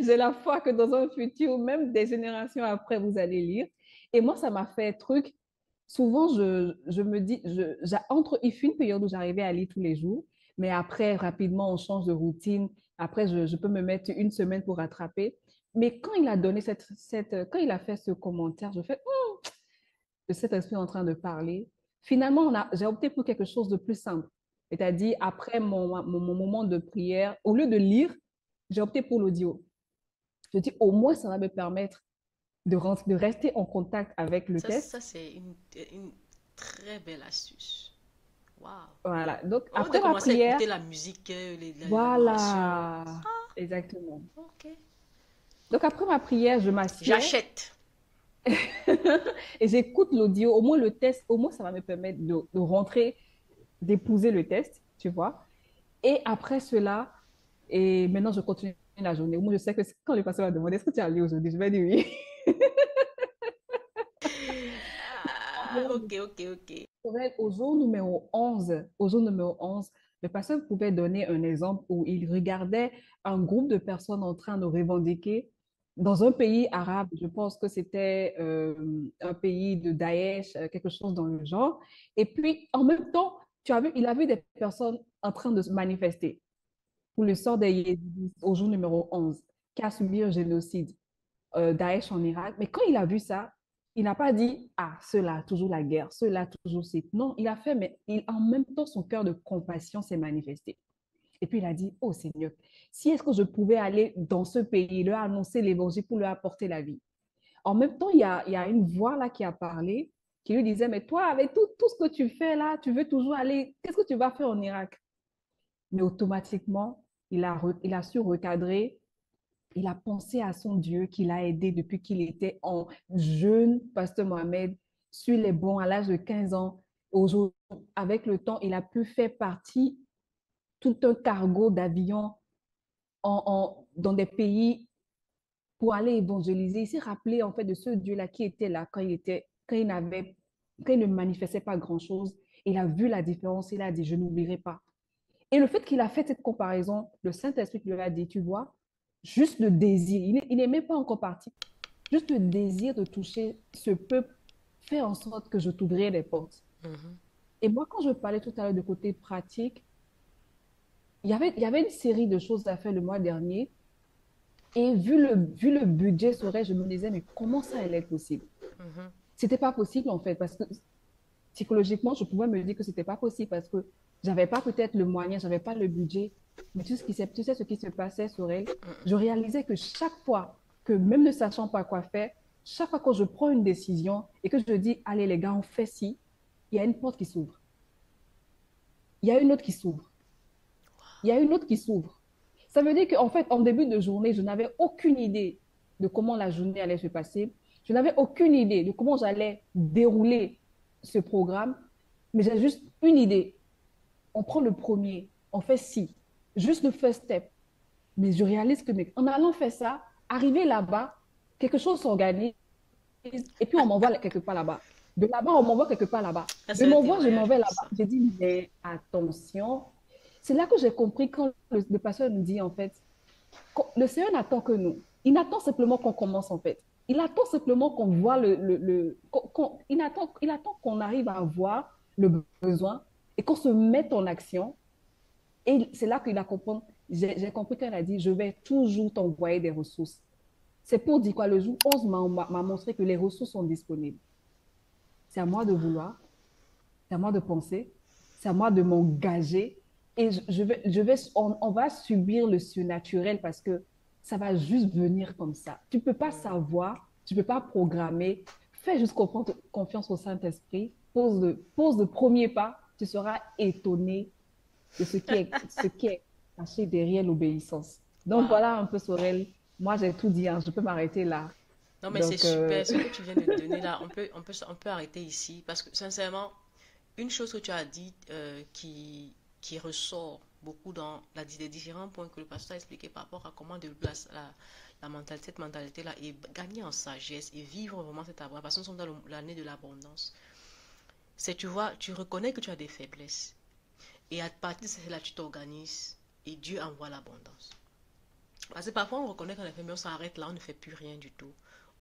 J'ai la foi que dans un futur, même des générations après, vous allez lire. Et moi, ça m'a fait truc. Souvent, je me dis, il fut une période où j'arrivais à lire tous les jours, mais après, rapidement, on change de routine. Après, je peux me mettre une semaine pour rattraper. Mais quand il a donné quand il a fait ce commentaire, je fais, de cet esprit en train de parler. Finalement, j'ai opté pour quelque chose de plus simple. C'est-à-dire, après mon moment de prière, au lieu de lire, j'ai opté pour l'audio. Je dis, au moins, ça va me permettre de rester en contact avec le Ça texte. c'est une très belle astuce. Waouh. Voilà. Donc, Avant de après ma commencer à prière, écouter la musique, l'adoration. voilà. Exactement. Ok. Donc, après ma prière, je m'assieds J'achète. et j'écoute l'audio. Au moins, le test, au moins, ça va me permettre de rentrer, d'épouser le test, tu vois. Et après cela, et maintenant, je continue la journée. Moi, je sais que quand le pasteur va demander, est-ce que tu as lu aujourd'hui? Je vais dire oui. Ah, ok, ok, ok. Au jour numéro 11, le pasteur pouvait donner un exemple où il regardait un groupe de personnes en train de revendiquer dans un pays arabe, je pense que c'était un pays de Daesh, quelque chose dans le genre. Et puis, en même temps, il a vu des personnes en train de se manifester pour le sort des Yézidis au jour numéro 11, qui a subi un génocide, Daesh en Irak. Mais quand il a vu ça, il n'a pas dit, ah, cela, toujours la guerre, cela, toujours c'est. Non, il a fait, mais en même temps, son cœur de compassion s'est manifesté. Et puis il a dit, oh Seigneur, si est-ce que je pouvais aller dans ce pays, leur annoncer l'évangile pour leur apporter la vie. En même temps, il y a une voix là qui a parlé, qui lui disait, mais toi, avec tout ce que tu fais là, tu veux toujours aller, qu'est-ce que tu vas faire en Irak? Mais automatiquement, il a su recadrer, il a pensé à son Dieu qui l'a aidé depuis qu'il était en jeune, Pasteur Mohamed, sur les bons à l'âge de 15 ans. Aujourd'hui, avec le temps, il a pu faire partie tout un cargo d'avions dans des pays pour aller évangéliser. Il s'est rappelé en fait de ce Dieu-là qui était là quand il ne manifestait pas grand-chose. Il a vu la différence, il a dit, je n'oublierai pas. Et le fait qu'il a fait cette comparaison, le Saint-Esprit lui a dit, tu vois, juste le désir, il n'est même pas encore parti, juste le désir de toucher ce peuple fait en sorte que je t'ouvrirai les portes. Mhm. Et moi, quand je parlais tout à l'heure de côté pratique, il y avait une série de choses à faire le mois dernier. Et vu le budget serait, je me disais, mais comment ça allait être possible? Mhm. C'était pas possible en fait, parce que psychologiquement, je pouvais me dire que c'était pas possible parce que j'avais pas peut-être le moyen, j'avais pas le budget. Mais tu sais ce qui se passait sur elle, je réalisais que chaque fois que, même ne sachant pas quoi faire, chaque fois que je prends une décision et que je dis, allez les gars, on fait ci, il y a une porte qui s'ouvre. Il y a une autre qui s'ouvre. Il y a une autre qui s'ouvre. Ça veut dire qu'en fait, en début de journée, je n'avais aucune idée de comment la journée allait se passer. Je n'avais aucune idée de comment j'allais dérouler ce programme, mais j'ai juste une idée. On prend le premier, on fait ci, juste le first step. Mais je réalise que en allant faire ça, arriver là-bas, quelque chose s'organise et puis on m'envoie quelque part là-bas. De là-bas, on m'envoie quelque part là-bas. Ça, De c'est un m'envoie, je m'en témoignage vais là-bas. puissant. J'ai dit, mais attention. C'est là que j'ai compris quand le pasteur nous dit, en fait, le Seigneur n'attend que nous. Il attend simplement qu'on commence, en fait. Il attend simplement qu'on voit il attend qu'on arrive à voir le besoin et qu'on se mette en action. Et c'est là qu'il a compris, j'ai compris qu'elle a dit, je vais toujours t'envoyer des ressources. C'est pour dire quoi, le jour 11 m'a montré que les ressources sont disponibles. C'est à moi de vouloir, c'est à moi de penser, c'est à moi de m'engager. Et on va subir le surnaturel parce que ça va juste venir comme ça. Tu ne peux pas savoir, tu ne peux pas programmer. Fais juste confiance au Saint-Esprit. Pose le premier pas. Tu seras étonné de ce qui est caché derrière l'obéissance. Donc Waouh. voilà un peu, Sorel. Moi, j'ai tout dit, hein. Je peux m'arrêter là. Non, mais c'est Donc, super. Ce que tu viens de donner là, on peut arrêter ici. Parce que sincèrement, une chose que tu as dit qui ressort beaucoup dans les différents points que le pasteur a expliqué par rapport à comment développer la mentalité, cette mentalité-là et gagner en sagesse et vivre vraiment cette abondance. Parce que nous sommes dans l'année de l'abondance. C'est, tu vois, tu reconnais que tu as des faiblesses. Et à partir de cela, tu t'organises et Dieu envoie l'abondance. Parce que parfois, on reconnaît qu'en effet, mais on s'arrête là, on ne fait plus rien du tout.